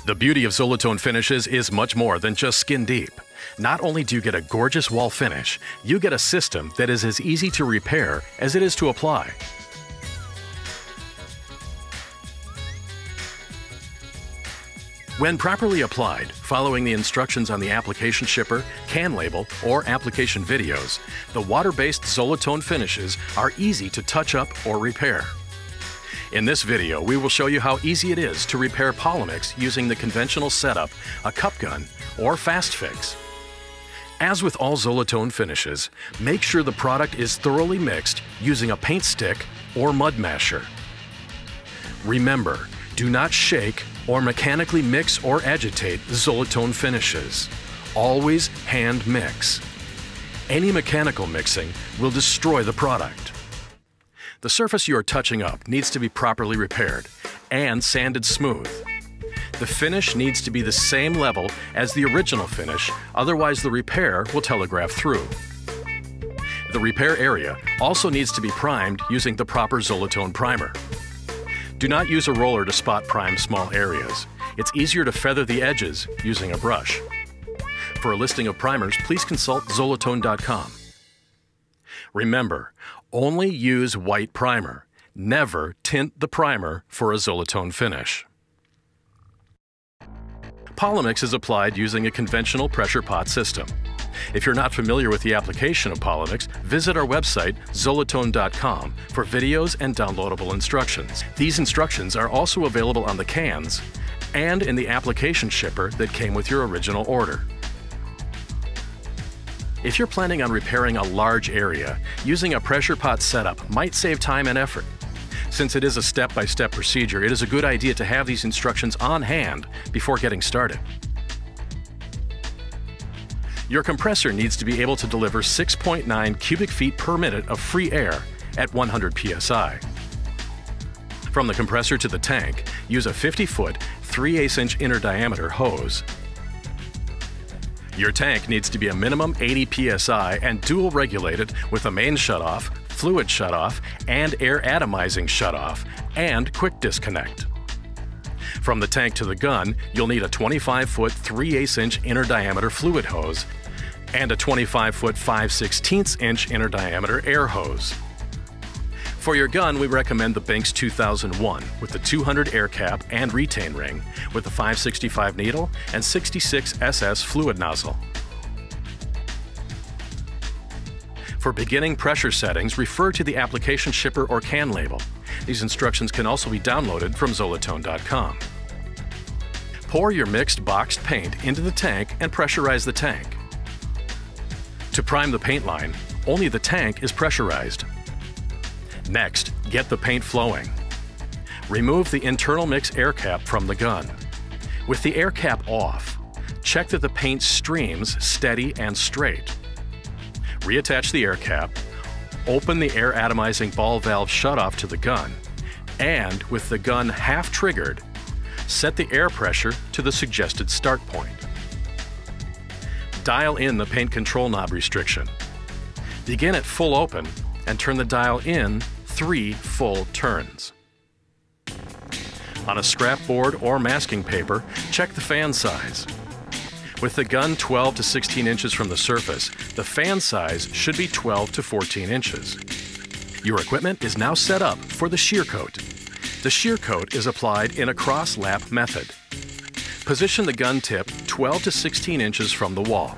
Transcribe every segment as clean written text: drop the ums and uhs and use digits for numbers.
The beauty of Zolatone finishes is much more than just skin deep. Not only do you get a gorgeous wall finish, you get a system that is as easy to repair as it is to apply. When properly applied, following the instructions on the application shipper, can label, or application videos, the water-based Zolatone finishes are easy to touch up or repair. In this video, we will show you how easy it is to repair Polomyx using the conventional setup, a cup gun, or fast fix. As with all Zolatone finishes, make sure the product is thoroughly mixed using a paint stick or mud masher. Remember, do not shake or mechanically mix or agitate Zolatone finishes. Always hand mix. Any mechanical mixing will destroy the product. The surface you are touching up needs to be properly repaired and sanded smooth. The finish needs to be the same level as the original finish, otherwise the repair will telegraph through. The repair area also needs to be primed using the proper Zolatone primer. Do not use a roller to spot prime small areas. It's easier to feather the edges using a brush. For a listing of primers, please consult Zolatone.com. Remember, only use white primer. Never tint the primer for a Zolatone finish. Polomyx is applied using a conventional pressure pot system. If you're not familiar with the application of Polomyx, visit our website, Zolatone.com, for videos and downloadable instructions. These instructions are also available on the cans and in the application shipper that came with your original order. If you're planning on repairing a large area, using a pressure pot setup might save time and effort. Since it is a step-by-step procedure, it is a good idea to have these instructions on hand before getting started. Your compressor needs to be able to deliver 6.9 cubic feet per minute of free air at 100 psi. From the compressor to the tank, use a 50-foot, 3/8-inch inner diameter hose. Your tank needs to be a minimum 80 psi and dual regulated with a main shutoff, fluid shutoff, and air atomizing shutoff, and quick disconnect. From the tank to the gun, you'll need a 25-foot 3/8-inch inner diameter fluid hose and a 25-foot 5/16-inch inner diameter air hose. For your gun, we recommend the Binks 2001 with the 200 air cap and retain ring with a 565 needle and 66 SS fluid nozzle. For beginning pressure settings, refer to the application shipper or can label. These instructions can also be downloaded from Zolatone.com. Pour your mixed boxed paint into the tank and pressurize the tank. To prime the paint line, only the tank is pressurized. Next, get the paint flowing. Remove the internal mix air cap from the gun. With the air cap off, check that the paint streams steady and straight. Reattach the air cap, open the air atomizing ball valve shutoff to the gun, and with the gun half triggered, set the air pressure to the suggested start point. Dial in the paint control knob restriction. Begin at full open and turn the dial in 3 full turns. On a scrap board or masking paper, check the fan size. With the gun 12 to 16 inches from the surface, the fan size should be 12 to 14 inches. Your equipment is now set up for the shear coat. The shear coat is applied in a cross-lap method. Position the gun tip 12 to 16 inches from the wall.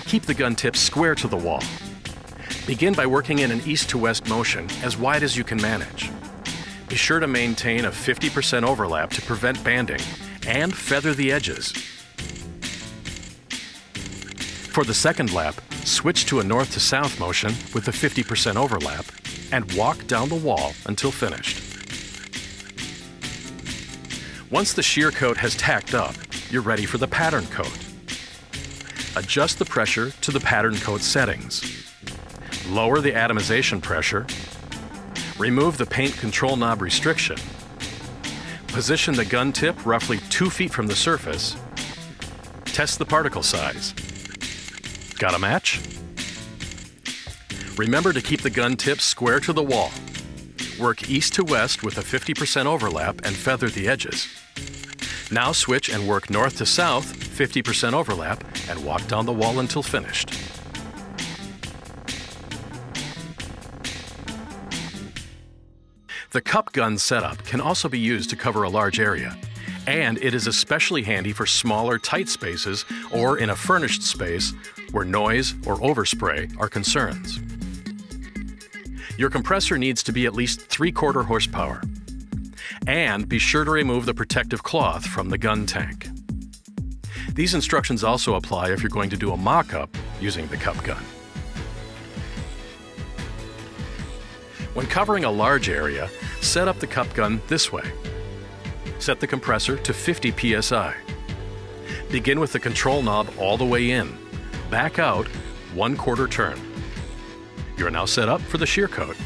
Keep the gun tip square to the wall. Begin by working in an east to west motion as wide as you can manage. Be sure to maintain a 50% overlap to prevent banding and feather the edges. For the second lap, switch to a north to south motion with a 50% overlap and walk down the wall until finished. Once the shear coat has tacked up, you're ready for the pattern coat. Adjust the pressure to the pattern coat settings. Lower the atomization pressure. Remove the paint control knob restriction. Position the gun tip roughly 2 feet from the surface. Test the particle size. Got a match? Remember to keep the gun tip square to the wall. Work east to west with a 50% overlap and feather the edges. Now switch and work north to south, 50% overlap, and walk down the wall until finished. The cup gun setup can also be used to cover a large area, and it is especially handy for smaller, tight spaces or in a furnished space where noise or overspray are concerns. Your compressor needs to be at least 3/4 horsepower. And be sure to remove the protective cloth from the gun tank. These instructions also apply if you're going to do a mock-up using the cup gun. When covering a large area, set up the cup gun this way. Set the compressor to 50 psi. Begin with the control knob all the way in. Back out 1/4 turn. You are now set up for the shear coat.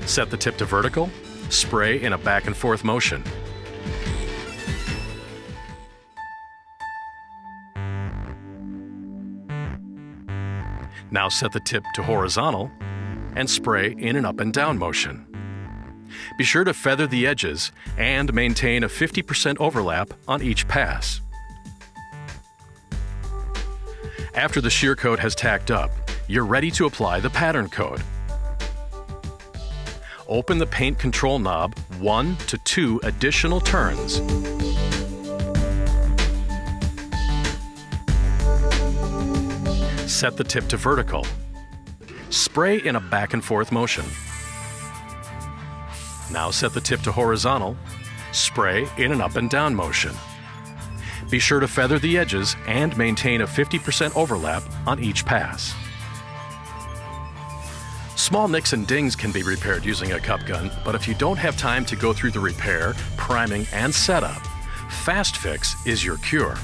Set the tip to vertical. Spray in a back and forth motion. Now set the tip to horizontal and spray in an up and down motion. Be sure to feather the edges and maintain a 50% overlap on each pass. After the shear coat has tacked up, you're ready to apply the pattern coat. Open the paint control knob 1 to 2 additional turns. Set the tip to vertical. Spray in a back and forth motion. Now set the tip to horizontal. Spray in an up and down motion. Be sure to feather the edges and maintain a 50% overlap on each pass. Small nicks and dings can be repaired using a cup gun, but if you don't have time to go through the repair, priming, and setup, Fast Fix is your cure.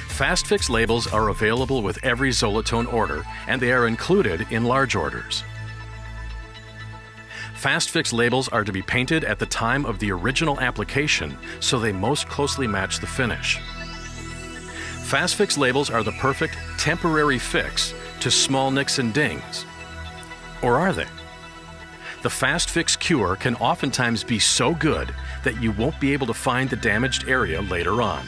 Fast Fix labels are available with every Zolatone order, and they are included in large orders. Fast Fix labels are to be painted at the time of the original application, so they most closely match the finish. Fast Fix labels are the perfect temporary fix to small nicks and dings. Or are they? The Fast Fix cure can oftentimes be so good that you won't be able to find the damaged area later on.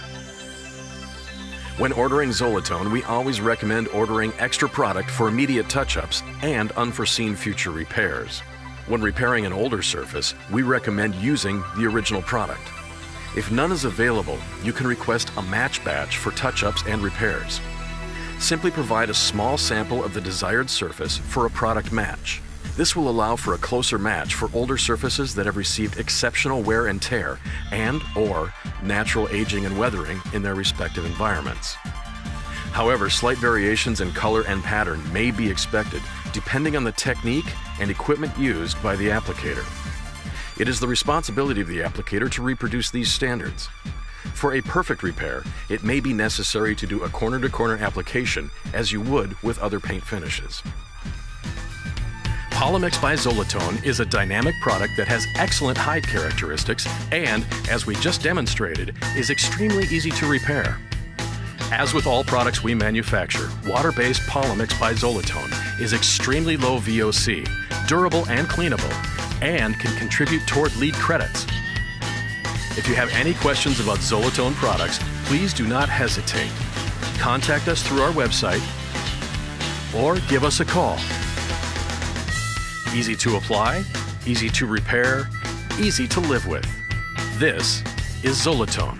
When ordering Zolatone, we always recommend ordering extra product for immediate touch-ups and unforeseen future repairs. When repairing an older surface, we recommend using the original product. If none is available, you can request a match batch for touch-ups and repairs. Simply provide a small sample of the desired surface for a product match. This will allow for a closer match for older surfaces that have received exceptional wear and tear and/or natural aging and weathering in their respective environments. However, slight variations in color and pattern may be expected depending on the technique and equipment used by the applicator. It is the responsibility of the applicator to reproduce these standards. For a perfect repair, it may be necessary to do a corner-to-corner application as you would with other paint finishes. Polomyx by Zolatone is a dynamic product that has excellent hide characteristics and, as we just demonstrated, is extremely easy to repair. As with all products we manufacture, water-based Polomyx by Zolatone is extremely low VOC, durable and cleanable, and can contribute toward LEED credits. If you have any questions about Zolatone products, please do not hesitate. Contact us through our website or give us a call. Easy to apply, easy to repair, easy to live with. This is Zolatone.